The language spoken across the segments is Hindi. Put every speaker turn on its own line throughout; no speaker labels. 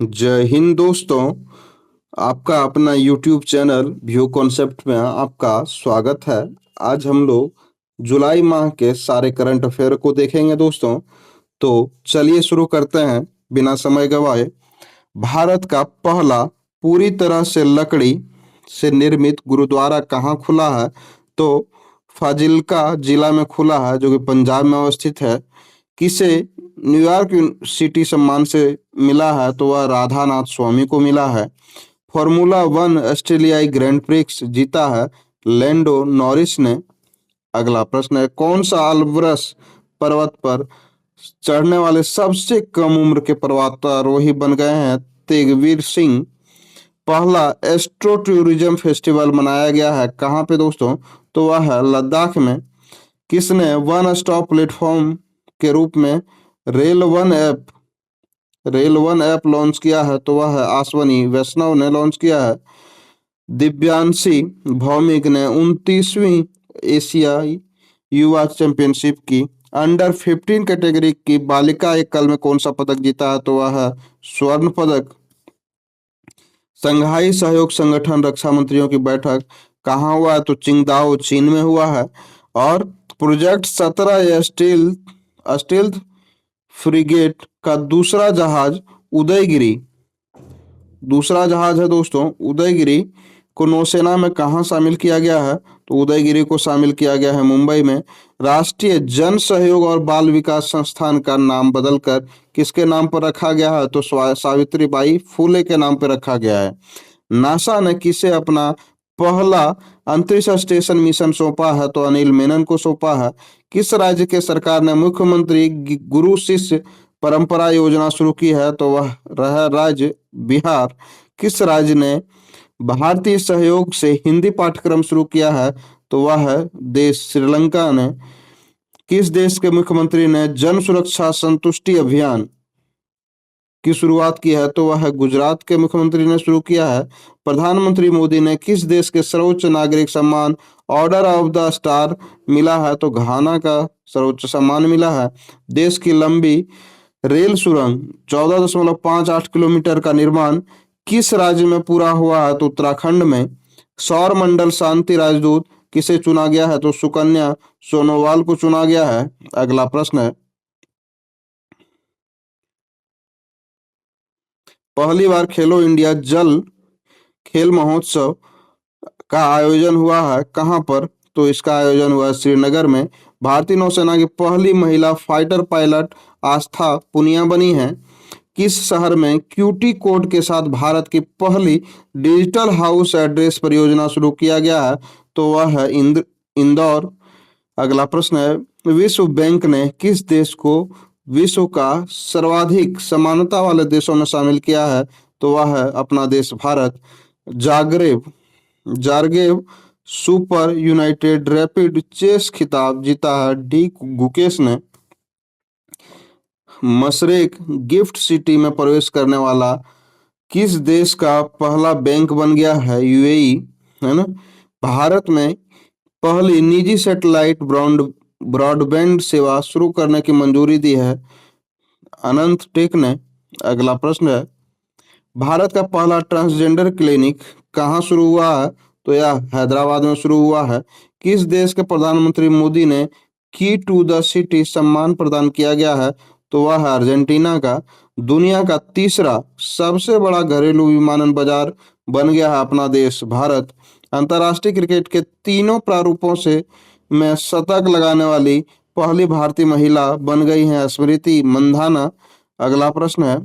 जय हिंद दोस्तों। आपका अपना YouTube चैनल व्यू कॉन्सेप्ट में आपका स्वागत है। आज हम लोग जुलाई माह के सारे करंट अफेयर को देखेंगे दोस्तों। तो चलिए शुरू करते हैं बिना समय गवाए। भारत का पहला पूरी तरह से लकड़ी से निर्मित गुरुद्वारा कहाँ खुला है? तो फाजिल्का जिला में खुला है, जो कि पंजाब में अवस्थित है। किसे न्यूयॉर्क सिटी सम्मान से मिला है? तो वह राधानाथ स्वामी को मिला है। फॉर्मूला वन ऑस्ट्रेलियाई ग्रैंड प्रिक्स जीता है लैंडो नॉरिस ने। अगला प्रश्न है, कौन सा अल्ब्रस पर्वत पर चढ़ने वाले सबसे कम उम्र के पर्वतारोही बन गए हैं? तेगवीर सिंह। पहला एस्ट्रो टूरिज्म फेस्टिवल मनाया गया है कहाँ पे दोस्तों? तो वह है लद्दाख में। किसने वन स्टॉप प्लेटफॉर्म के रूप में रेल वन ऐप लॉन्च किया है? तो वह है आश्वनी वैष्णव ने लॉन्च किया है। दिव्यांशी भौमिक ने 29वीं एशियाई युवा चैंपियनशिप की अंडर 15 कैटेगरी की बालिका एकल में कौन सा पदक जीता है? तो वह है स्वर्ण पदक। संघाई सहयोग संगठन रक्षा मंत्रियों की बैठक कहाँ हुआ है? तो चिंगदाओ चीन में हुआ है। और प्रोजेक्ट 17 स्टील्थ फ्रिगेट का दूसरा जहाज है दोस्तों उदयगिरी को नौसेना में कहाँ शामिल किया गया है? तो उदयगिरी को शामिल किया गया है मुंबई में। राष्ट्रीय जन सहयोग और बाल विकास संस्थान का नाम बदलकर किसके नाम पर रखा गया है? तो सावित्रीबाई फूले के नाम पर रखा गया है। नासा ने किसे अपना पहला अंतरिक्ष स्टेशन मिशन सौंपा है? तो अनिल मेनन को सौंपा है। किस राज्य के सरकार ने मुख्यमंत्री गुरु शिष्य परंपरा योजना शुरू की है? तो वह रहा राज्य बिहार। किस राज्य ने भारतीय सहयोग से हिंदी पाठ्यक्रम शुरू किया है? तो वह है देश श्रीलंका ने। किस देश के मुख्यमंत्री ने जन सुरक्षा संतुष्टि अभियान की शुरुआत की है? तो वह है गुजरात के मुख्यमंत्री ने शुरू किया है। प्रधानमंत्री मोदी ने किस देश के सर्वोच्च नागरिक सम्मान ऑर्डर ऑफ द स्टार मिला है? तो घाना का सर्वोच्च सम्मान मिला है। देश की लंबी रेल सुरंग 14.58 किलोमीटर का निर्माण किस राज्य में पूरा हुआ है? तो उत्तराखंड में। सौर मंडल शांति राजदूत किसे चुना गया है? तो सुकन्या सोनोवाल को चुना गया है। अगला प्रश्न है, पहली बार खेलो इंडिया जल खेल महोत्सव का आयोजन हुआ है कहाँ पर? तो इसका आयोजन हुआ है श्रीनगर में। भारतीय नौसेना की पहली महिला फाइटर पायलट आस्था पुनिया बनी है। किस शहर में क्यूटी कोड के साथ भारत की पहली डिजिटल हाउस एड्रेस परियोजना शुरू किया गया है? तो वह है इंदौर। अगला प्रश्न है, विश्व बैंक ने किस देश को विश्व का सर्वाधिक समानता वाले देशों में शामिल किया है? तो वह है अपना देश भारत। जागरेब जारगेव सुपर यूनाइटेड रैपिड चेस खिताब जीता है डी गुकेश ने। मशरेक गिफ्ट सिटी में प्रवेश करने वाला किस देश का पहला बैंक बन गया है? यूएई, है ना। भारत में पहली निजी सैटेलाइट ब्रॉडबैंड सेवा शुरू करने की मंजूरी दी है अनंत टेक ने। अगला प्रश्न है, भारत का पहला ट्रांसजेंडर क्लिनिक कहाँ शुरू हुआ है? तो यह हैदराबाद में शुरू हुआ है। किस देश के प्रधानमंत्री मोदी ने की टू द सिटी सम्मान प्रदान किया गया है? तो वह है अर्जेंटीना का। दुनिया का तीसरा सबसे बड़ा घरेलू विमानन बाजार बन गया है अपना देश भारत। अंतर्राष्ट्रीय क्रिकेट के तीनों प्रारूपों से में शतक लगाने वाली पहली भारतीय महिला बन गई हैं स्मृति मंधाना। अगला प्रश्न है,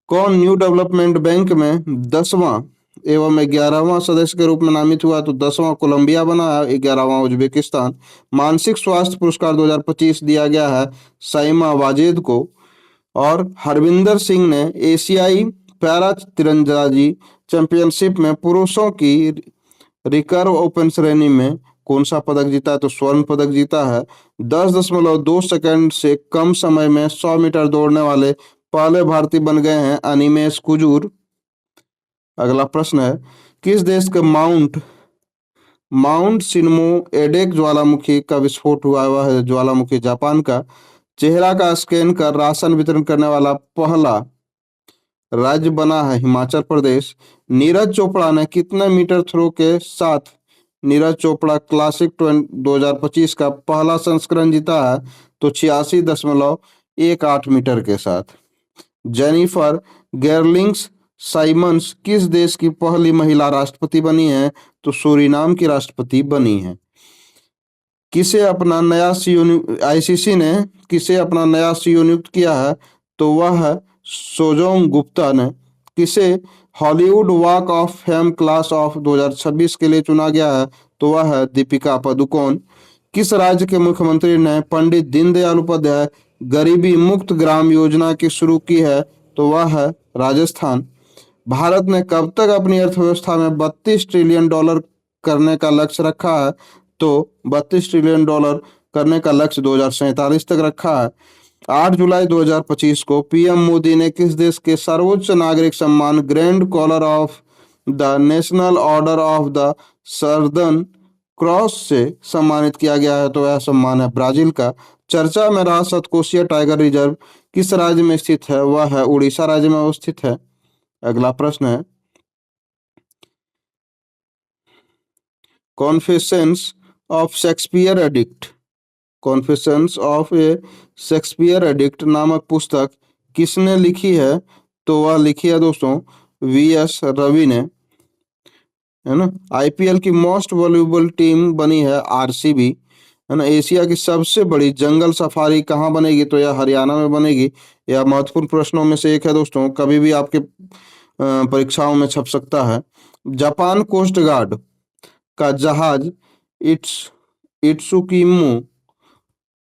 कौन न्यू डेवलपमेंट बैंक में 10वां एवं 11वां सदस्य के रूप में नामित हुआ? तो 10वां कोलंबिया बना है, 11वां उज्बेकिस्तान। मानसिक स्वास्थ्य पुरस्कार 2025 दिया गया है साइमा वाजेद को। और हरविंदर सिंह ने एशियाई पैरा तीरंदाजी चैंपियनशिप में पुरुषों की रिकर्व ओपन श्रेणी में कौन सा पदक जीता है? तो स्वर्ण पदक जीता है। 10.2 सेकंड से कम समय में 100 मीटर दौड़ने वाले पहले भारतीय बन गए हैं अनिमेश कुजूर। अगला प्रश्न है, किस देश के माउंट सिनमो एडेक ज्वालामुखी का विस्फोट हुआ है? ज्वालामुखी जापान का। चेहरा का स्कैन कर राशन वितरण करने वाला पहला राज्य बना है हिमाचल प्रदेश। नीरज चोपड़ा ने कितने मीटर थ्रो के साथ नीरज चोपड़ा क्लासिक 2025 का पहला संस्करण जीता है? तो 86.18 मीटर के साथ। जेनिफर गेरलिंग्स साइमंस किस देश की पहली महिला राष्ट्रपति बनी है? तो सूरीनाम की राष्ट्रपति बनी है। किसे अपना नया सीईओ आईसीसी ने किसे अपना नया सीईओ नियुक्त किया है? तो वह है सोजोंग गुप्ता ने। किसे Hollywood walk of fame class of 2026 के लिए चुना गया है? तो वह है दीपिका पादुकोण। किस राज्य के मुख्यमंत्री ने पंडित दीनदयाल उपाध्याय गरीबी मुक्त ग्राम योजना की शुरू की है? तो वह है राजस्थान। भारत ने कब तक अपनी अर्थव्यवस्था में $32 ट्रिलियन करने का लक्ष्य रखा है? तो $32 ट्रिलियन करने का लक्ष्य 2047 तक रखा है। 8 जुलाई 2025 को पीएम मोदी ने किस देश के सर्वोच्च नागरिक सम्मान grand collar of the national order of the southern cross से सम्मानित किया गया है? तो यह सम्मान है ब्राजील का। चर्चा में रहा सतकोशिया टाइगर रिजर्व किस राज्य में स्थित है? वह है उड़ीसा राज्य में अवस्थित है। अगला प्रश्न है confessions of Shakespeare addict. Confessions of a Shakespeare addict नामक पुस्तक किसने लिखी है? तो वह लिखी है दोस्तों वीएस रवि ने, है ना। आईपीएल की मोस्ट वैल्यूएबल टीम बनी है आरसीबी, है ना। एशिया की सबसे बड़ी जंगल सफारी कहाँ बनेगी? तो यह हरियाणा में बनेगी। यह महत्वपूर्ण प्रश्नों में से एक है दोस्तों, कभी भी आपके परीक्षाओं में छप सकता है। जापान कोस्ट गार्ड का जहाज इट्स इट्सुकिमु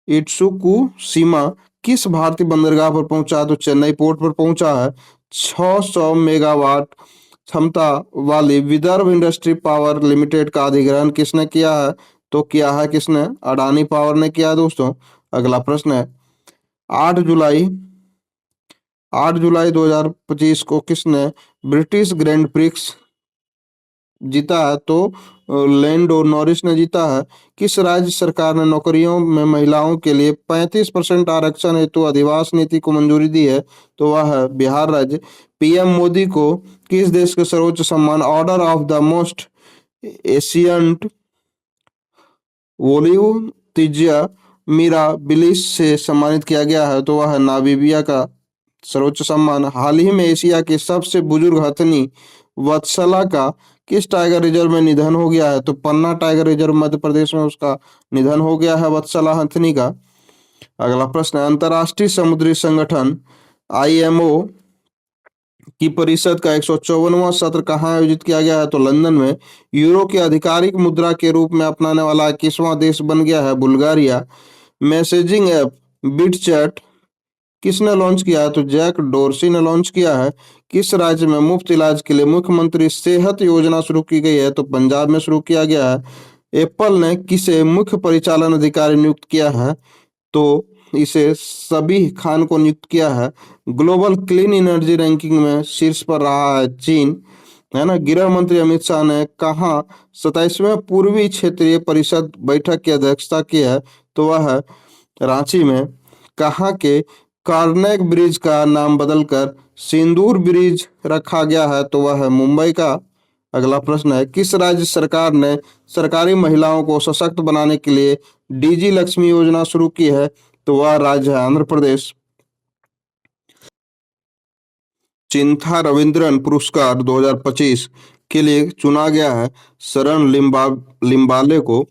इट्सुकुशिमा किस भारतीय बंदरगाह पर पहुंचा? तो चेन्नई पोर्ट पर पहुंचा है। 600 मेगावाट क्षमता वाली विदर्भ इंडस्ट्री पावर लिमिटेड का अधिग्रहण किसने किया है? तो किया है किसने? अडानी पावर ने किया है दोस्तों। अगला प्रश्न है 8 जुलाई 2025 को किसने ब्रिटिश ग्रैंड प्रिक्स जीता है? तो लैंडो नॉरिस ने जीता है। किस राज्य सरकार ने नौकरियों में महिलाओं के लिए 35% आरक्षण हेतु अधिवास नीति को मंजूरी दी है? तो वह है बिहार राज्य। पीएम मोदी को किस देश के सर्वोच्च सम्मान order of the most ancient Welwitschia Mirabilis से सम्मानित किया गया है? तो वह है नामीबिया का सर्वोच्च सम्मान। हाल ही में एशिया के सबसे बुजुर्ग हथनी वत्सला का किस टाइगर रिजर्व में निधन हो गया है? तो पन्ना टाइगर रिजर्व मध्य प्रदेश में उसका निधन हो गया है वत्सला हथनी का। अगला प्रश्न है अंतर्राष्ट्रीय समुद्री संगठन आईएमओ की परिषद का 154वां सत्र कहाँ आयोजित किया गया है? तो लंदन में। यूरो के आधिकारिक मुद्रा के रूप में अपनाने वाला 21वां देश बन गया है बुल्गारिया। मैसेजिंग ऐप बिटचैट किसने लॉन्च किया है? तो जैक डोरसी ने लॉन्च किया है। किस राज्य में मुफ्त इलाज के लिए मुख्यमंत्री सेहत योजना शुरू की गई है? तो पंजाब में शुरू किया गया है। एप्पल ने किसे मुख्य परिचालन अधिकारी नियुक्त किया है? तो इसे सबीह खान को नियुक्त किया है। ग्लोबल क्लीन एनर्जी रैंकिंग में शीर्ष पर रहा है चीन, है ना। गृह मंत्री अमित शाह ने कहाँ 27वें पूर्वी क्षेत्रीय परिषद बैठक की अध्यक्षता की है? तो वह है रांची में। कहाँ के कार्नेग ब्रिज का नाम बदलकर सिंदूर ब्रिज रखा गया है? तो वह है मुंबई का। अगला प्रश्न है किस राज्य सरकार ने सरकारी महिलाओं को सशक्त बनाने के लिए डीजी लक्ष्मी योजना शुरू की है? तो वह राज्य है आंध्र प्रदेश। चिंथा रविंद्रन पुरस्कार 2025 के लिए चुना गया है शरण लिम्बाले को।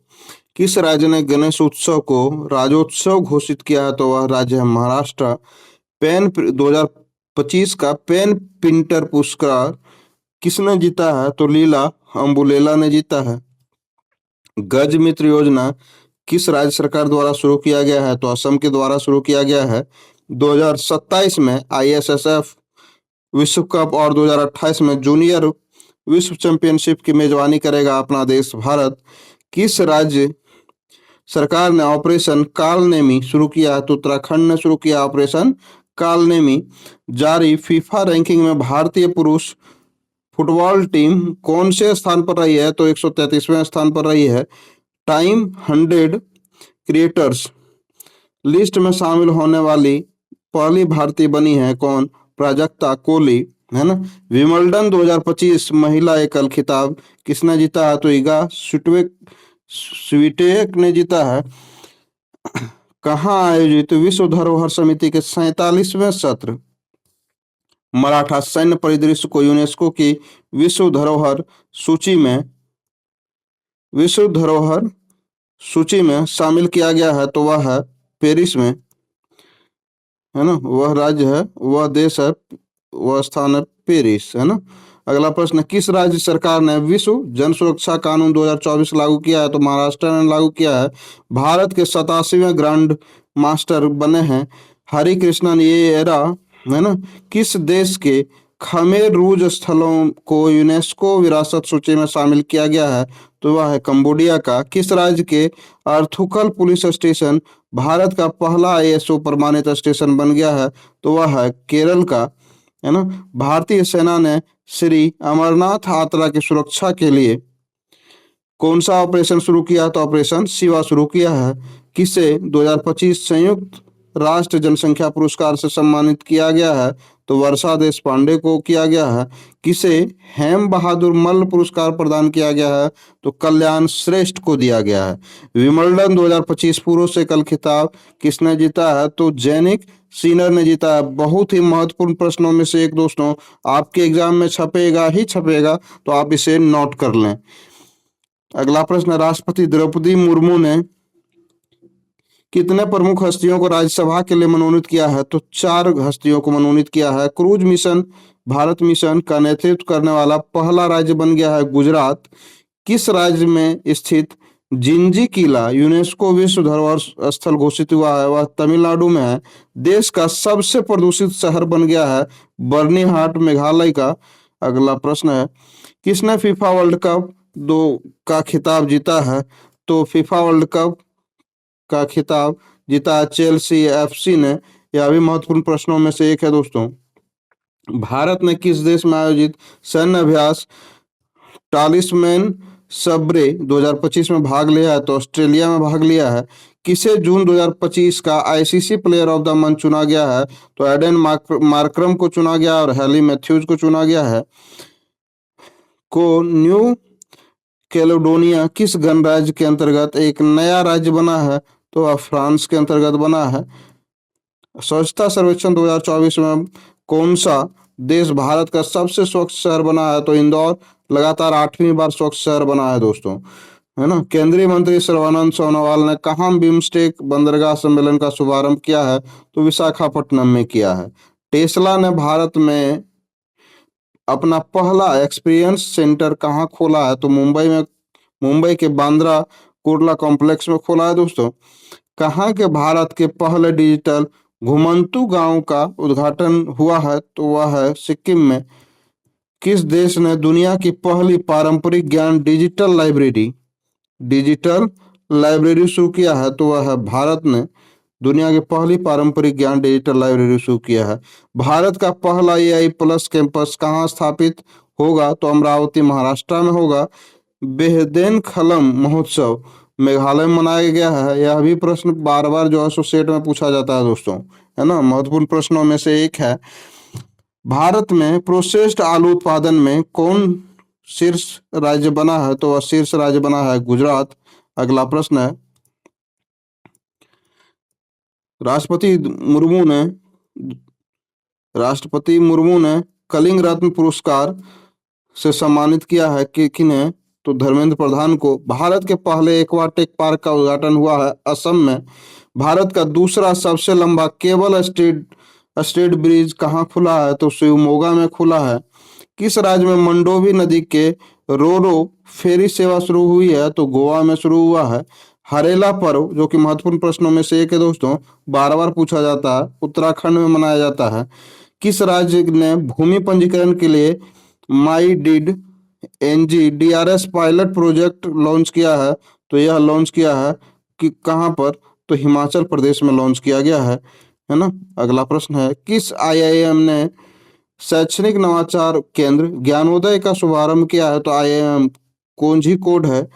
किस राज्य ने गणेश उत्सव को राज्योत्सव घोषित किया है? तो वह राज्य है महाराष्ट्र। पेन 2025 का पेन पिंटर पुरस्कार किसने जीता है? तो लीला अंबुलेला ने जीता है। गज मित्र योजना किस राज्य सरकार द्वारा शुरू किया गया है? तो असम के द्वारा शुरू किया गया है। 2027 में आईएसएसएफ विश्व कप और 2028 में जूनियर विश्व चैंपियनशिप की मेजबानी करेगा अपना देश भारत। किस राज्य सरकार ने ऑपरेशन कालनेमी शुरू किया है? तो उत्तराखंड ने शुरू किया ऑपरेशन कालनेमी। जारी फीफा रैंकिंग में भारतीय पुरुष फुटबॉल टीम कौन से स्थान पर रही है? तो 133वें स्थान पर रही है। टाइम 100 क्रिएटर्स लिस्ट में शामिल होने वाली पहली भारतीय बनी है कौन? प्राजक्ता कोहली। है ना। विंबलडन 2025 महिला एकल खिताब किसने जीता है? तो इगा स्विटेक ने जीता है। कहाँ आयोजित विश्व धरोहर समिति के 47वें सत्र मराठा सैन्य परिदृश्य को यूनेस्को की विश्व धरोहर सूची में विश्व धरोहर सूची में शामिल किया गया है? तो वह है पेरिस में, है ना। वह राज्य है, वह देश है, वह स्थान है पेरिस, है ना। अगला प्रश्न, किस राज्य सरकार ने विश्व जन सुरक्षा कानून 2024 लागू किया है? तो महाराष्ट्र ने लागू किया है। भारत के 87वें ग्रैंड मास्टर बने हैं हरि कृष्णन येरा, है ना। किस देश के खमेर रूज स्थलों को यूनेस्को विरासत सूची में शामिल किया गया है? तो वह है कंबोडिया का। किस राज्य के अर्थुकल पुलिस स्टेशन भारत का पहला आईएसओ प्रमाणित स्टेशन बन गया है? तो वह है केरल का, है ना। भारतीय सेना ने श्री अमरनाथ यात्रा की सुरक्षा के लिए कौन सा ऑपरेशन शुरू किया? तो ऑपरेशन शिवा शुरू किया है। किसे 2025 संयुक्त राष्ट्र जनसंख्या पुरस्कार से सम्मानित किया गया है? तो वर्षा देश पांडे को किया गया है। किसे हेम बहादुर मल्ल पुरस्कार प्रदान किया गया है? तो कल्याण श्रेष्ठ को दिया गया है। विंबलडन 2025 पुरुष एकल खिताब किसने जीता है? तो जैनिक सीनर ने जीता है। बहुत ही महत्वपूर्ण प्रश्नों में से एक दोस्तों, आपके एग्जाम में छपेगा ही छपेगा, तो आप इसे नोट कर लें। अगला प्रश्न, राष्ट्रपति द्रौपदी मुर्मू ने कितने प्रमुख हस्तियों को राज्यसभा के लिए मनोनीत किया है? तो 4 हस्तियों को मनोनीत किया है। क्रूज मिशन भारत मिशन का नेतृत्व करने वाला पहला राज्य बन गया है गुजरात। किस राज्य में स्थित जिंजी किला यूनेस्को विश्व धरोहर स्थल घोषित हुआ है? वह तमिलनाडु में है। देश का सबसे प्रदूषित शहर बन गया है बर्नीहाट मेघालय का। अगला प्रश्न है, किसने फीफा वर्ल्ड कप 2 का खिताब जीता है? तो फीफा वर्ल्ड कप का खिताब जीता है चेल्सी एफसी ने। यह भी महत्वपूर्ण प्रश्नों में से एक है दोस्तों। भारत ने किस देश में आयोजित सैन्य अभ्यास टालिस्मैन सब्रे 2025 में भाग लिया है? तो ऑस्ट्रेलिया में भाग लिया है। किसे जून 2025 का ICC player of the month चुना गया है? तो एडन मार्क्रम को चुना गया और हैली मैथ्यूज को चुना गया है। को न्यू कैलेडोनिया किस गणराज्य के अंतर्गत एक नया राज्य बना है? तो वह फ्रांस के अंतर्गत बना है। स्वच्छता सर्वेक्षण 2024 में कौन सा देश भारत का सबसे स्वच्छ शहर बना है? तो इंदौर लगातार 8वीं बार स्वच्छ शहर बना है दोस्तों, है ना। केंद्रीय मंत्री सर्बानंद सोनोवाल ने कहाँ बिम्स्टेक बंदरगाह सम्मेलन का शुभारंभ किया है? तो विशाखापट्टनम में किया है। टेस्ला ने भारत में अपना पहला एक्सपीरियंस सेंटर कहाँ खोला है? तो मुंबई के बांद्रा कुर्ला कॉम्प्लेक्स में खोला है दोस्तों। कहाँ के भारत के पहले डिजिटल घुमंतू गांव का उद्घाटन हुआ है? तो वह है सिक्किम में। किस देश ने दुनिया की पहली पारंपरिक ज्ञान डिजिटल लाइब्रेरी शुरू किया है? तो वह है भारत ने दुनिया की पहली पारंपरिक ज्ञान डिजिटल लाइब्रेरी शुरू किया है। भारत का पहला एआई प्लस कैंपस कहाँ स्थापित होगा? तो अमरावती महाराष्ट्र में होगा। बेहदेन खलम महोत्सव मेघालय में मनाया गया है। यह भी प्रश्न बार बार जो एसोसिएट में पूछा जाता है दोस्तों, है ना। महत्वपूर्ण प्रश्नों में से एक है। भारत में प्रोसेस्ड आलू उत्पादन में कौन शीर्ष राज्य बना है? तो वह शीर्ष राज्य बना है गुजरात। अगला प्रश्न है, राष्ट्रपति मुर्मू ने कलिंग रत्न पुरस्कार से सम्मानित किया है कि किन्हें? तो धर्मेंद्र प्रधान को। भारत के पहले एक्वाटेक पार्क का उद्घाटन हुआ है असम में। भारत का दूसरा सबसे लंबा केबल स्ट्रेट ब्रिज कहाँ खुला है? तो शिवमोगा में खुला है। किस राज्य में मंडोवी नदी के रोरो फेरी सेवा शुरू हुई है? तो गोवा में शुरू हुआ है। हरेला पर्व जो कि महत्वपूर्ण प्रश्नों में से एक है दोस्तों, बार बार पूछा जाता है, उत्तराखंड में मनाया जाता है। किस राज्य ने भूमि पंजीकरण के लिए my deed NGDRS pilot project launch किया है? तो यह लॉन्च किया है कि कहाँ पर? तो हिमाचल प्रदेश में लॉन्च किया गया है ना। अगला प्रश्न है, किस IIM ने शैक्षणिक नवाचार केंद्र ज्ञानोदय का शुभारंभ किया है? तो IIM कोझिकोड है।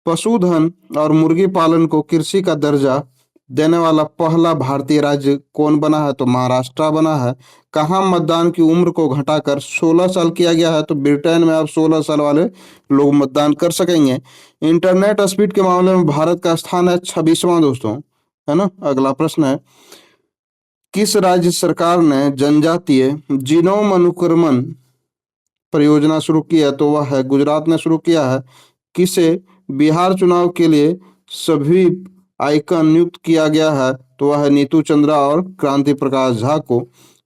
पशुधन और मुर्गी पालन को कृषि का दर्जा देने वाला पहला भारतीय राज्य कौन बना है? तो महाराष्ट्र बना है। कहाँ मतदान की उम्र को घटाकर 16 साल किया गया है? तो ब्रिटेन में अब 16 साल वाले लोग मतदान कर सकेंगे। इंटरनेट स्पीड के मामले में भारत का स्थान है 26वां दोस्तों, है ना। अगला प्रश्न है, किस राज्य सरकार ने जनजातीय जीनोम अनुक्रमण परियोजना शुरू की है? तो वह है गुजरात ने शुरू किया है। किसे बिहार चुनाव के लिए सभी आइकन नियुक्त किया गया है? तो वह है नीतू चंद्रा और क्रांति प्रकाश झा को।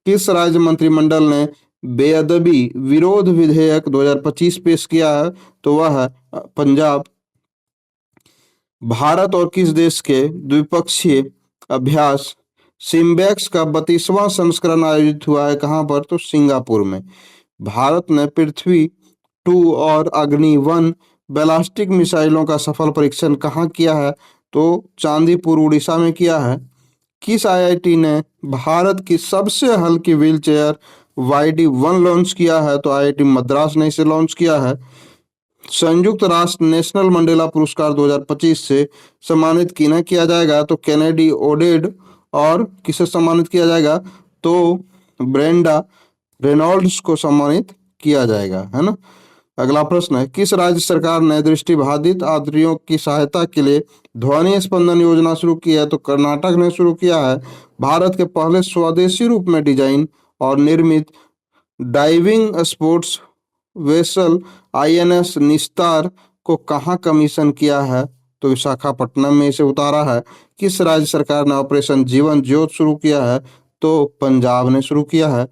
किस राज्य मंत्रिमंडल ने बेअदबी विरोध विधेयक 2025 पेश किया है? तो वह है पंजाब। भारत और किस देश के द्विपक्षीय अभ्यास सिम्बैक्स का 32वां संस्करण आयोजित हुआ है? कहाँ पर? तो सिंगापुर में। भारत ने पृथ्वी 2 और अग्नि 1 बैलिस्टिक मिसाइलों का सफल परीक्षण कहाँ किया है? तो चांदीपुर उड़ीसा में किया है। किस आईआईटी ने भारत की सबसे हल्की व्हीलचेयर YD1 लॉन्च किया है? तो आईआईटी मद्रास ने इसे लॉन्च किया है। संयुक्त राष्ट्र नेशनल मंडेला पुरस्कार 2025 से सम्मानित किन्हें किया जाएगा? तो केनेडी ओडेड। और किसे सम्मानित किया जाएगा? तो ब्रेंडा रेनॉल्ड्स को सम्मानित किया जाएगा, है ना। अगला प्रश्न है, किस राज्य सरकार ने दृष्टिबाधित आदरियों की सहायता के लिए ध्वनि स्पंदन योजना शुरू की है? तो कर्नाटक ने शुरू किया है। भारत के पहले स्वदेशी रूप में डिजाइन और निर्मित डाइविंग स्पोर्ट्स वेसल INS निस्तार को कहाँ कमीशन किया है? तो विशाखापट्टनम में इसे उतारा है। किस राज्य सरकार ने ऑपरेशन जीवन ज्योति शुरू किया है? तो पंजाब ने शुरू किया है।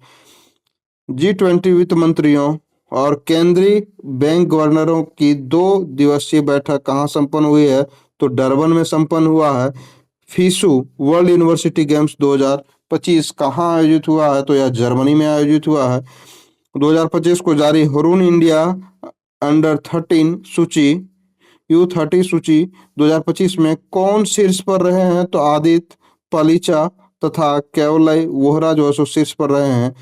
G20 वित्त मंत्रियों और केंद्रीय बैंक गवर्नरों की 2 दिवसीय बैठक कहाँ संपन्न हुई है? तो डरबन में संपन्न हुआ है। फीसू वर्ल्ड यूनिवर्सिटी गेम्स 2025 कहाँ आयोजित हुआ है? तो यह जर्मनी में आयोजित हुआ है। 2025 को जारी हरून इंडिया अंडर 13 सूची U30 सूची 2025 में कौन शीर्ष पर रहे हैं? तो आदित्य पलीचा तथा केवलय वोहरा जो है शीर्ष पर रहे हैं।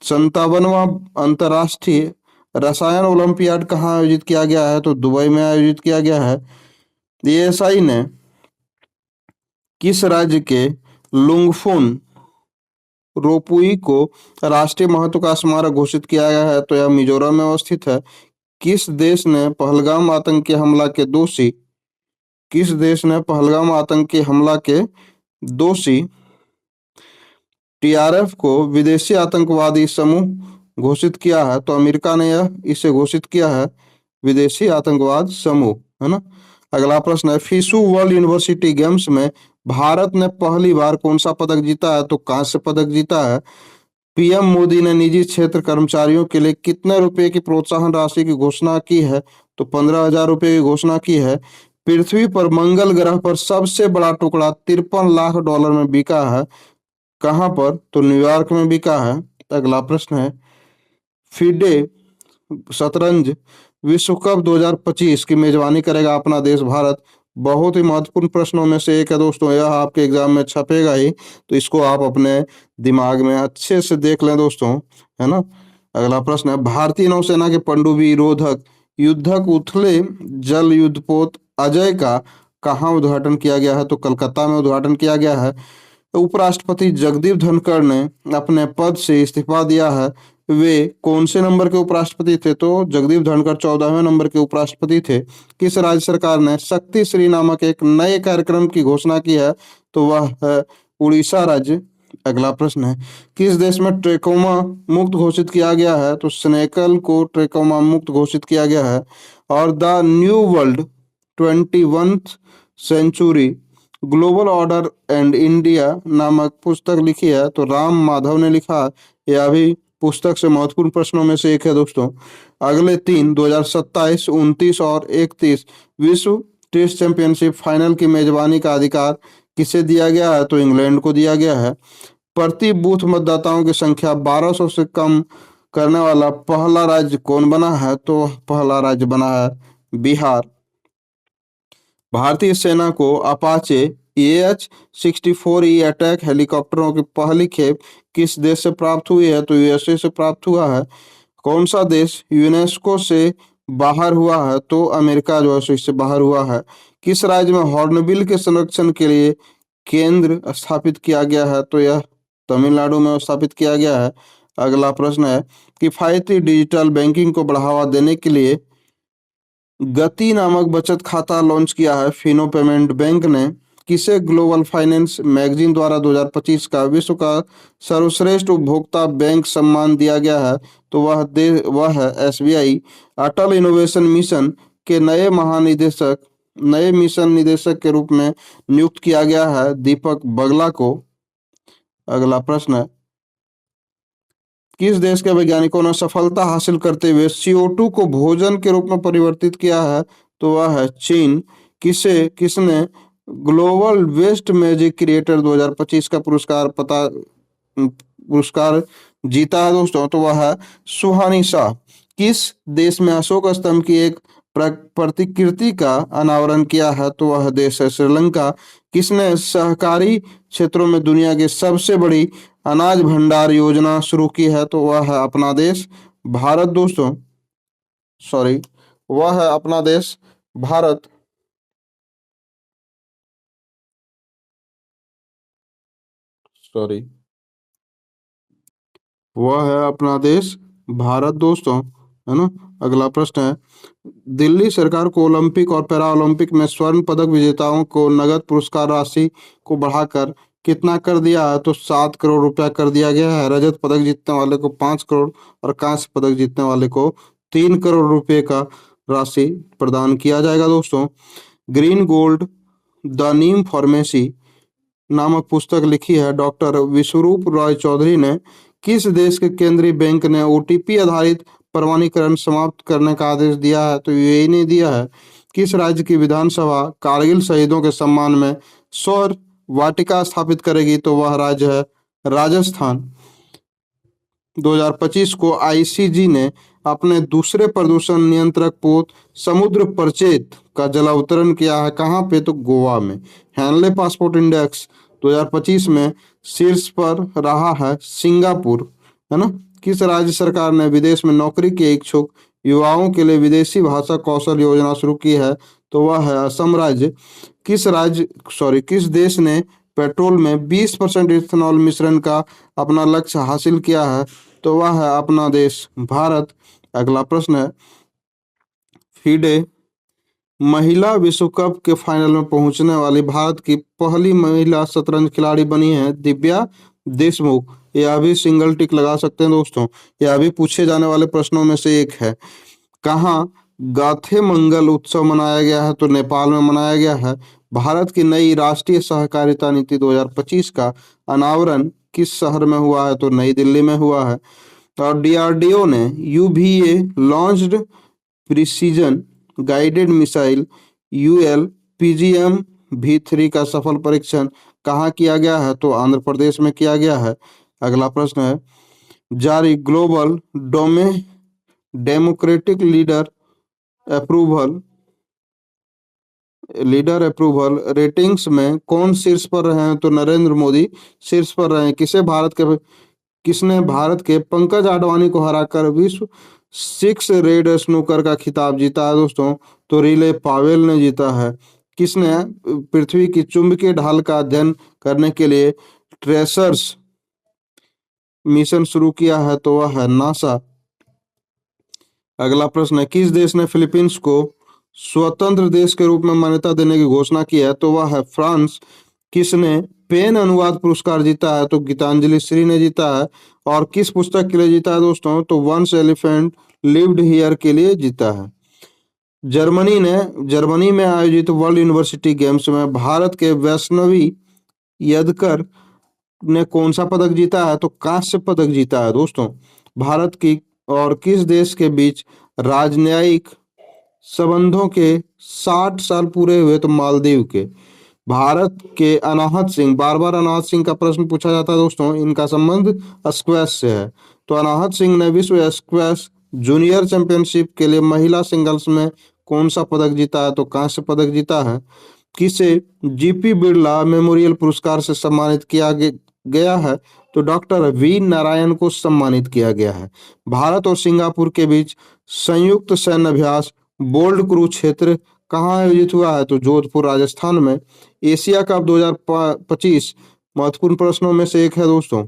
57वां अंतर्राष्ट्रीय रसायन ओलंपियाड कहाँ आयोजित किया गया है? तो दुबई में आयोजित किया गया है। ASI ने किस राज्य के लुंगफुन रोपुई को राष्ट्रीय महत्व का स्मारक घोषित किया गया है? तो यह मिजोरम में अवस्थित है। किस देश ने पहलगाम आतंकी हमला के दोषी TRF को विदेशी आतंकवादी समूह घोषित किया है? तो अमेरिका ने इसे घोषित किया है विदेशी आतंकवाद समूह, है ना। अगला प्रश्न है, फीसू वर्ल्ड यूनिवर्सिटी गेम्स में भारत ने पहली बार कौन सा पदक जीता है? तो कांस्य पदक जीता है। PM मोदी ने निजी क्षेत्र कर्मचारियों के लिए कितने रुपए की प्रोत्साहन राशि की घोषणा की है? तो 15,000 रुपए की घोषणा की है। पृथ्वी पर मंगल ग्रह पर सबसे बड़ा टुकड़ा 53 लाख डॉलर में बिका है। कहाँ पर? तो न्यूयॉर्क में बिका है। अगला प्रश्न है, फीडे शतरंज विश्व कप 2025 की मेजबानी करेगा अपना देश भारत। बहुत ही महत्वपूर्ण प्रश्नों में से एक है दोस्तों, यह आपके एग्जाम में छपेगा ही, तो इसको आप अपने दिमाग में अच्छे से देख लें दोस्तों, है ना। अगला प्रश्न है, भारतीय नौसेना के पनडुब्बी रोधक युद्धक उथले जल युद्धपोत अजय का कहाँ उद्घाटन किया गया है? तो कलकत्ता में उद्घाटन किया गया है। उपराष्ट्रपति जगदीप धनखड़ ने अपने पद से इस्तीफा दिया है। वे कौन से नंबर के उपराष्ट्रपति थे? तो जगदीप धनखड़ 14वें नंबर के उपराष्ट्रपति थे। किस राज्य सरकार ने शक्ति श्री नामक एक नए कार्यक्रम की घोषणा की है? तो वह है उड़ीसा राज्य। अगला प्रश्न है, किस देश में ट्रेकोमा मुक्त घोषित किया गया है? तो सेनेगल को ट्रेकोमा मुक्त घोषित किया गया है। और the new world 21th century global order and India नामक पुस्तक लिखी है? तो राम माधव ने लिखा है। यह भी पुस्तक से महत्वपूर्ण प्रश्नों में से एक है दोस्तों। अगले 2027, 29 और 31 विश्व टेस्ट चैंपियनशिप फाइनल की मेजबानी का अधिकार किसे दिया गया है? तो इंग्लैंड को दिया गया है। प्रति बूथ मतदाताओं की संख्या 1200 से कम करने वाला पहला राज्य कौन बना है? तो पहला राज्य बना है बिहार। भारतीय सेना को अपाचे AH-64E अटैक हेलीकॉप्टरों की पहली खेप किस देश से प्राप्त हुई है? तो USA से प्राप्त हुआ है। कौन सा देश यूनेस्को से बाहर हुआ है? तो अमेरिका जो है इससे बाहर हुआ है। किस राज्य में हॉर्नबिल के संरक्षण के लिए केंद्र स्थापित किया गया है? तो यह तमिलनाडु में स्थापित किया गया है। अगला प्रश्न है, किफायती डिजिटल बैंकिंग को बढ़ावा देने के लिए गति नामक बचत खाता लॉन्च किया है फिनो पेमेंट बैंक ने। किसे ग्लोबल फाइनेंस मैगजीन द्वारा 2025 का विश्व का सर्वश्रेष्ठ उपभोक्ता बैंक सम्मान दिया गया है? तो वह है एसबीआई। अटल इनोवेशन मिशन के नए मिशन निदेशक के रूप में नियुक्त किया गया है दीपक बगला को। अगला प्रश्न है, किस देश के वैज्ञानिकों ने सफलता हासिल करते हुए CO2 को भोजन के रूप में परिवर्तित किया है? तो वह है चीन। किसने ग्लोबल वेस्ट मैजिक क्रिएटर 2025 का पुरस्कार जीता है दोस्तों? तो वह है सुहानी शाह। किस देश में अशोक स्तंभ की एक प्रतिकृति का अनावरण किया है? तो वह देश है श्रीलंका। किसने सहकारी क्षेत्रों में दुनिया की सबसे बड़ी अनाज भंडार योजना शुरू की है? तो वह है अपना देश भारत दोस्तों। सॉरी, वह है अपना देश भारत। सॉरी, वह है अपना देश भारत दोस्तों, है ना। अगला प्रश्न है, दिल्ली सरकार को ओलंपिक और पैरा ओलंपिक में स्वर्ण पदक विजेताओं को नगद पुरस्कार राशि को बढ़ाकर कितना कर दिया है? तो 7 करोड़ रुपया कर दिया गया है। रजत पदक जीतने वाले को 5 करोड़ और कांस्य पदक जीतने वाले को 3 करोड़ रुपए का राशि प्रदान किया जाएगा दोस्तों। Green gold the Neem pharmacy नामक पुस्तक लिखी है डॉक्टर विश्वरूप रॉय चौधरी ने। किस देश के केंद्रीय बैंक ने OTP आधारित प्रमाणीकरण समाप्त करने का आदेश दिया है? तो यूएई ने दिया है। किस राज्य की विधानसभा कारगिल शहीदों के सम्मान में सौर वाटिका स्थापित करेगी? तो वह राज्य है राजस्थान। 2025 को ICG ने अपने दूसरे प्रदूषण नियंत्रक पोत समुद्र परचेत का जलावतरण किया है कहाँ पे? तो गोवा में। हैनले पासपोर्ट इंडेक्स 2025 में शीर्ष पर रहा है सिंगापुर, है ना। किस राज्य सरकार ने विदेश में नौकरी के इच्छुक युवाओं के लिए विदेशी भाषा कौशल योजना शुरू की है? तो वह है असम राज्य। किस देश ने पेट्रोल में 20% इथेनॉल मिश्रण का अपना लक्ष्य हासिल किया है? तो वह है अपना देश भारत। अगला प्रश्न है, फीडे महिला विश्व कप के फाइनल में पहुंचने वाली भारत की पहली महिला शतरंज खिलाड़ी बनी है दिव्या देशमुख। यह भी सिंगल टिक लगा सकते हैं दोस्तों। यह भी पूछे जाने वाले प्रश्नों में से एक है। कहाँ गाथे मंगल उत्सव मनाया गया है? तो नेपाल में मनाया गया है। भारत की नई राष्ट्रीय सहकारिता नीति 2025 का अनावरण किस शहर में हुआ है? तो नई दिल्ली में हुआ है। और DRDO ने UVA launched precision guided missile ULPGM V3 का सफल परीक्षण कहाँ किया गया है? तो आंध्र प्रदेश में किया गया है। अगला प्रश्न है, जारी global democratic leader approval ratings में कौन शीर्ष पर रहे हैं? तो नरेंद्र मोदी शीर्ष पर रहे हैं। किसने भारत के पंकज आडवाणी को हराकर विश्व 6 रेड स्नूकर का खिताब जीता है दोस्तों? तो रिले पावेल ने जीता है। किसने पृथ्वी की चुंबकीय ढाल का अध्ययन करने के लिए ट्रेसर्स मिशन शुरू किया है? तो वह है नासा। अगला प्रश्न है, किस देश ने फिलीपींस को स्वतंत्र देश के रूप में मान्यता देने की घोषणा की है? तो वह है फ्रांस। किसने पेन अनुवाद पुरस्कार जीता है? तो गीतांजलि श्री ने जीता है। और किस पुस्तक के लिए जीता है दोस्तों? तो वंस एलिफेंट लिव्ड हियर के लिए जीता है। जर्मनी में आयोजित वर्ल्ड यूनिवर्सिटी गेम्स में भारत के वैष्णवी यदकर ने कौन सा पदक जीता है? तो कांस्य पदक जीता है दोस्तों। भारत की और किस देश के बीच राजनयिक संबंधों के 60 साल पूरे हुए? तो मालदीव के। भारत के अनाहत सिंह, बार बार अनाहत सिंह का प्रश्न पूछा जाता है दोस्तों। इनका संबंध स्क्वैश से है। तो अनाहत सिंह ने विश्व स्क्वैश जूनियर चैंपियनशिप के लिए महिला सिंगल्स में कौन सा पदक जीता है? तो कांस्य पदक जीता है। किसे GP बिरला मेमोरियल पुरस्कार से सम्मानित किया गया है? तो डॉक्टर V नारायण को सम्मानित किया गया है। भारत और सिंगापुर के बीच संयुक्त सैन्य अभ्यास बोल्ड कुरुक्षेत्र कहाँ आयोजित हुआ है? तो जोधपुर राजस्थान में। एशिया कप 2025 महत्वपूर्ण प्रश्नों में से एक है दोस्तों,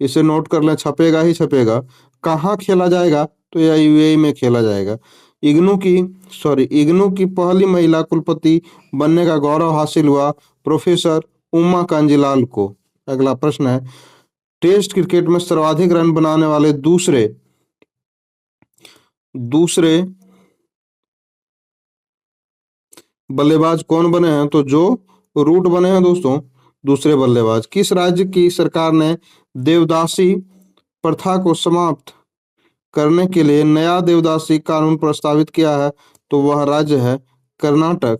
इसे नोट कर लें, छपेगा ही छपेगा। कहाँ खेला जाएगा? तो यह यूएई में खेला जाएगा। इग्नू की पहली महिला कुलपति बनने का गौरव हासिल हुआ प्रोफेसर उमा कांजीलाल को। अगला प्रश्न है, टेस्ट क्रिकेट में सर्वाधिक रन बनाने वाले दूसरे दूसरे बल्लेबाज कौन बने हैं? तो जो रूट बने हैं दोस्तों, दूसरे बल्लेबाज। किस राज्य की सरकार ने देवदासी प्रथा को समाप्त करने के लिए नया देवदासी कानून प्रस्तावित किया है? तो वह राज्य है कर्नाटक।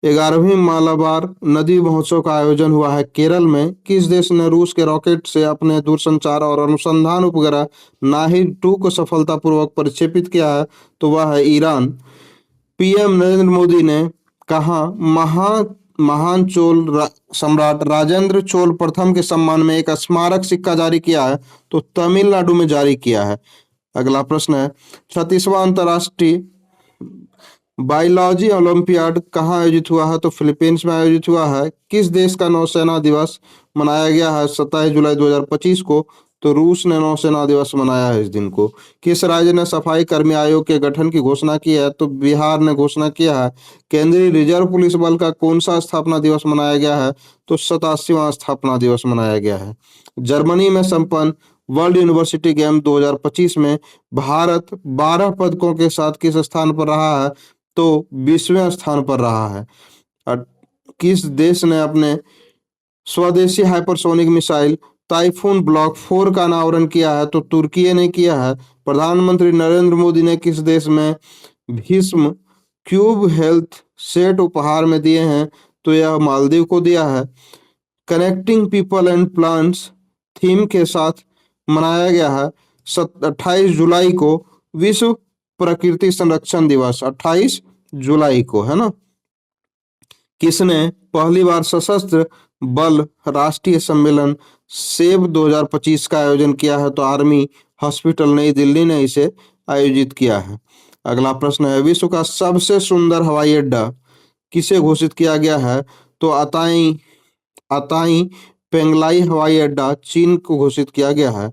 11वीं मालाबार नदी महोत्सव का आयोजन हुआ है केरल में। किस देश ने रूस के रॉकेट से अपने दूरसंचार और अनुसंधान उपग्रह नाहिद 2 को सफलतापूर्वक प्रक्षेपित किया है? तो वह है ईरान। पीएम नरेंद्र मोदी ने कहा महान सम्राट राजेंद्र चोल प्रथम के सम्मान में एक स्मारक सिक्का जारी किया है? तो तमिलनाडु में जारी किया है। अगला प्रश्न है, 36वां अंतर्राष्ट्रीय बायोलॉजी ओलंपियाड कहाँ आयोजित हुआ है? तो फिलीपींस में आयोजित हुआ है। किस देश का नौसेना दिवस मनाया गया है 27 जुलाई 2025 को? तो रूस ने नौसेना दिवस मनाया है इस दिन को। किस राज्य ने सफाई कर्मी आयोग के गठन की घोषणा की है? तो बिहार ने घोषणा किया है। केंद्रीय रिजर्व पुलिस बल का कौन सा स्थापना दिवस मनाया गया है? तो 87वां स्थापना दिवस मनाया गया है। जर्मनी में संपन्न वर्ल्ड यूनिवर्सिटी गेम 2025 में भारत 12 पदकों के साथ किस स्थान पर रहा है? तो 20वें स्थान पर रहा है। और किस देश ने अपने स्वदेशी हाइपरसोनिक मिसाइल टाइफून ब्लॉक 4 का अनावरण किया है? तो तुर्की ने किया है। प्रधानमंत्री नरेंद्र मोदी ने किस देश में भीष्म क्यूब हेल्थ सेट उपहार में दिए हैं? तो यह मालदीव को दिया है। Connecting people and plants theme के साथ मनाया गया है 28 जुलाई को विश्व प्रकृति संरक्षण दिवस, 28 जुलाई को, है ना। किसने पहली बार सशस्त्र बल राष्ट्रीय सम्मेलन सेब 2025 का आयोजन किया है? तो आर्मी हॉस्पिटल नई दिल्ली ने इसे आयोजित किया है। अगला प्रश्न है, विश्व का सबसे सुंदर हवाई अड्डा किसे घोषित किया गया है? तो अताई अताई पेंगलाई हवाई अड्डा चीन को घोषित किया गया है।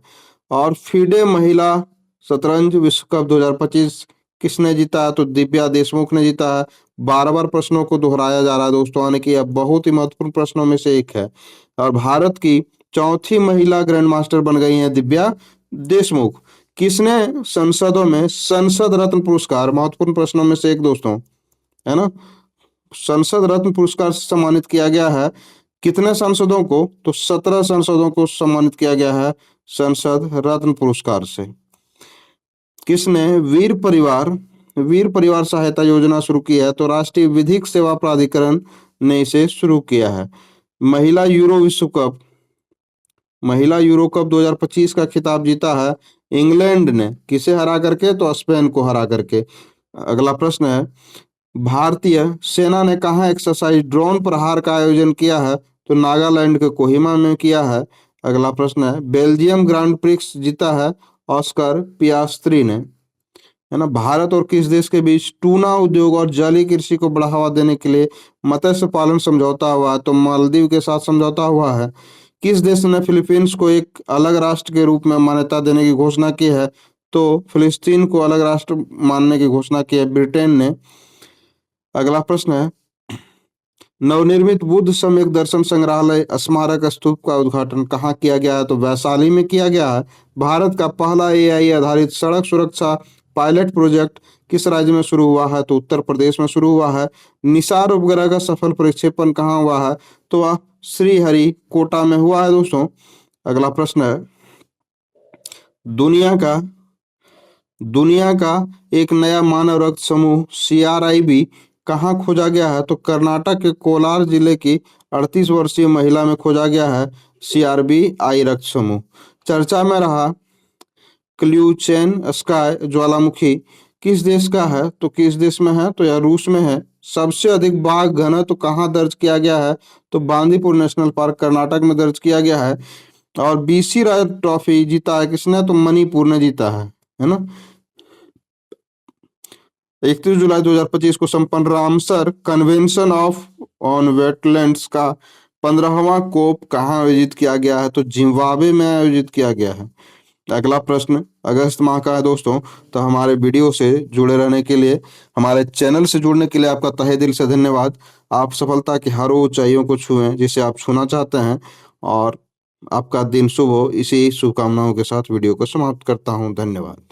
और फीडे महिला शतरंज विश्व कप 2025 किसने जीता है? तो दिव्या देशमुख ने जीता है। बार बार प्रश्नों को दोहराया जा रहा है दोस्तों, यानी कि यह बहुत ही महत्वपूर्ण प्रश्नों में से एक है। और भारत की चौथी महिला ग्रैंड मास्टर बन गई हैं दिव्या देशमुख। किसने संसदों में संसद रत्न पुरस्कार, महत्वपूर्ण प्रश्नों में से एक दोस्तों, है ना, संसद रत्न पुरस्कार से सम्मानित किया गया है। कितने सांसदों को? तो 17 सांसदों को सम्मानित किया गया है संसद रत्न पुरस्कार से। किसने वीर परिवार सहायता योजना शुरू की है? तो राष्ट्रीय विधिक सेवा प्राधिकरण ने इसे शुरू किया है। महिला यूरो कप 2025 का खिताब जीता है इंग्लैंड ने। किसे हरा करके? तो स्पेन को हरा करके। अगला प्रश्न है, भारतीय सेना ने कहाँ एक्सरसाइज ड्रोन प्रहार का आयोजन किया है? तो नागालैंड के कोहिमा में किया है। अगला प्रश्न है, बेल्जियम ग्रांड प्रिक्स जीता है ऑस्कर पियास्त्री ने, है ना। भारत और किस देश के बीच टूना उद्योग और जलीय कृषि को बढ़ावा देने के लिए मत्स्य पालन समझौता हुआ है? तो मालदीव के साथ समझौता हुआ है। किस देश ने फिलीपींस को एक अलग राष्ट्र के रूप में मान्यता देने की घोषणा की है? तो फिलिस्तीन को अलग राष्ट्र मानने की घोषणा की है ब्रिटेन ने। अगला प्रश्न है, नवनिर्मित बुद्ध सम्यक दर्शन संग्रहालय स्मारक स्तूप का उद्घाटन कहाँ किया गया है? तो वैशाली में किया गया है। भारत का पहला एआई आधारित सड़क सुरक्षा पायलट प्रोजेक्ट किस राज्य में शुरू हुआ है? तो उत्तर प्रदेश में शुरू हुआ है। निसार उपग्रह का सफल प्रक्षेपण कहाँ हुआ है? तो वह श्रीहरिकोटा में हुआ है दोस्तों। अगला प्रश्न है, दुनिया का एक नया मानव रक्त समूह CRIB कहाँ खोजा गया है? तो कर्नाटक के कोलार जिले की 38 वर्षीय महिला में खोजा गया है CRBI रक्त समूह। चर्चा में रहा क्ल्यूचेन स्काई ज्वालामुखी किस देश का है? तो किस देश में है? तो यह रूस में है। सबसे अधिक बाघ घनत्व कहाँ दर्ज किया गया है? तो बांदीपुर नेशनल पार्क कर्नाटक में दर्ज किया गया है। और BC राय ट्रॉफी जीता है किसने? तो मणिपुर ने जीता है ना। 31 जुलाई 2025 को संपन्न Ramsar convention of on wetlands का 15वां कोप कहाँ आयोजित किया गया है? तो जिम्बाब्वे में आयोजित किया गया है। अगला प्रश्न अगस्त माह का है दोस्तों। तो हमारे वीडियो से जुड़े रहने के लिए, हमारे चैनल से जुड़ने के लिए आपका तहे दिल से धन्यवाद। आप सफलता की हर ऊंचाइयों को छुएं जिसे आप छूना चाहते हैं, और आपका दिन शुभ हो। इसी शुभकामनाओं के साथ वीडियो को समाप्त करता हूं। धन्यवाद।